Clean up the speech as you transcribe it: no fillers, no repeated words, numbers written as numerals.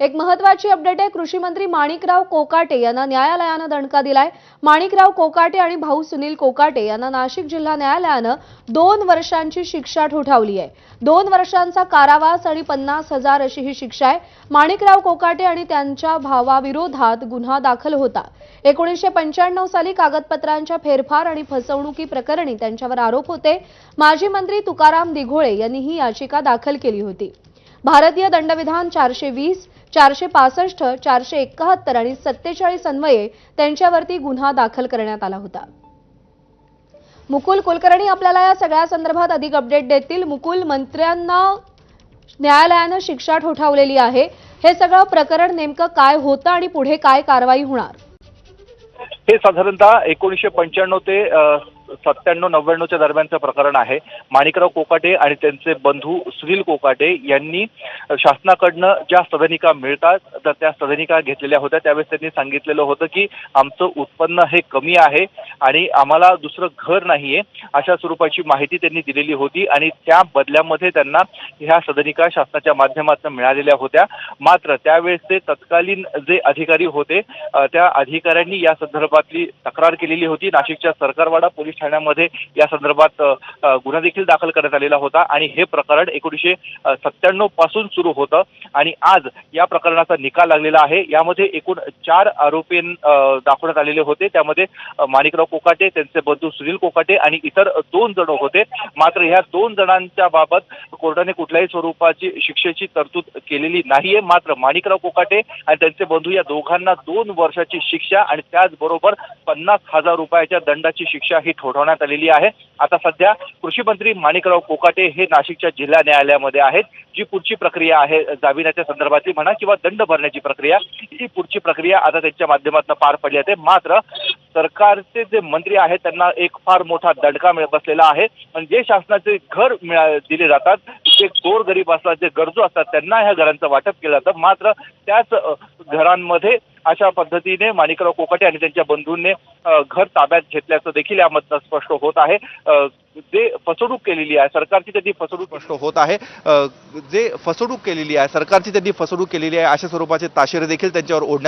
एक महत्त्वाची अपडेट आहे। कृषी मंत्री माणिकराव कोकाटे यांना न्यायालयानं दणका दिलाय। माणिकराव कोकाटे आणि भाऊ सुनील कोकाटे यांना नाशिक जिल्हा न्यायालयानं 2 वर्षांची शिक्षा ठोठावली आहे। 2 वर्षांचा कारावास आणि 50,000 अशी ही शिक्षा आहे। माणिकराव कोकाटे आणि त्यांच्या भावाविरोधात गुन्हा दाखल होता। 1995 साली कागदपत्रांच्या फेरफार आणि फसवणुकी प्रकरणी त्यांच्यावर आरोप होते। माजी मंत्री तुकाराम दिघोळे यांनी ही याचिका दाखल केली होती। भारतीय दंडविधान 420, 465, 471 आणि 47 अन्वये त्यांच्यावरती गुन्हा दाखल करण्यात आला होता। मुकुल कुलकर्णी आपल्याला या सगळ्या संदर्भात अधिक अपडेट देतील। मुकुल, मंत्र्यांना न्यायालयानं शिक्षा ठोठावलेली आहे, हे सगळं प्रकरण नेमकं काय होतं आणि पुढे काय कारवाई होणार? हे साधारणतः 1995 ते 97-99 दरम्यानचं प्रकरण आहे। माणिकराव कोकाटे आणि त्यांचे बंधू सुनील कोकाटे यांनी शासनाकडनं ज्या सदनिका मिळतात तर त्या सदनिका घेतलेल्या होत्या। त्यावेळेस त्यांनी सांगितलेलं होतं की आमचं उत्पन्न हे कमी आहे आणि आम्हाला दुसरं घर नाहीये, अशा स्वरूपाची माहिती त्यांनी दिलेली होती आणि त्या बदल्यामध्ये त्यांना ह्या सदनिका शासनाच्या माध्यमातून मिळालेल्या होत्या। मात्र त्यावेळेस ते तत्कालीन जे अधिकारी होते त्या अधिकाऱ्यांनी या संदर्भातली तक्रार केलेली होती। नाशिकच्या सरकारवाडा पोलीस ठाण्यामध्ये या संदर्भात गुन्हा देखील दाखल करण्यात आलेला होता आणि हे प्रकरण 1997 पासून सुरू होतं आणि आज या प्रकरणाचा निकाल लागलेला आहे। यामध्ये एकूण 4 आरोपी दाखवण्यात आलेले होते। त्यामध्ये माणिकराव कोकाटे, त्यांचे बंधू सुनील कोकाटे आणि इतर 2 जण होते। मात्र ह्या 2 जणांच्या बाबत कोर्टाने कुठल्याही स्वरूपाची शिक्षेची तरतूद केलेली नाहीये। मात्र माणिकराव कोकाटे आणि त्यांचे बंधू या दोघांना 2 वर्षाची शिक्षा आणि त्याचबरोबर 50,000 रुपयाच्या दंडाची शिक्षा ही ठोठावण्यात आलेली आहे। आता सध्या कृषी मंत्री माणिकराव कोकाटे हे नाशिकच्या जिल्हा न्यायालयामध्ये आहेत। जी पुढची प्रक्रिया आहे जामिनाच्या संदर्भातली म्हणा किंवा दंड भरण्याची प्रक्रिया, ही पुढची प्रक्रिया आता त्यांच्या माध्यमातून पार पडली आहे। मात्र सरकारचे जे मंत्री आहेत त्यांना एक फार मोठा दणका बसलेला आहे। म्हणजे शासनाचे घर दिले जातात, जे गोरगरीब असतात, जे गरजू असतात त्यांना ह्या घरांचं वाटप केलं जातं। मात्र त्याच घरांमध्ये अशा पद्धतीने माणिकराव कोकाटे आणि त्यांच्या बंधूंनी घर ताब्यात घेतल्याचं देखील यामधनं स्पष्ट होत आहे। जे फसवणूक केलेली आहे सरकारची, त्यांनी फसवणूक स्पष्ट होत आहे। जे फसवणूक केलेली आहे सरकारची, त्यांनी फसवणूक केलेली आहे अशा स्वरूपाचे ताशेरे देखील त्यांच्यावर ओढण्यात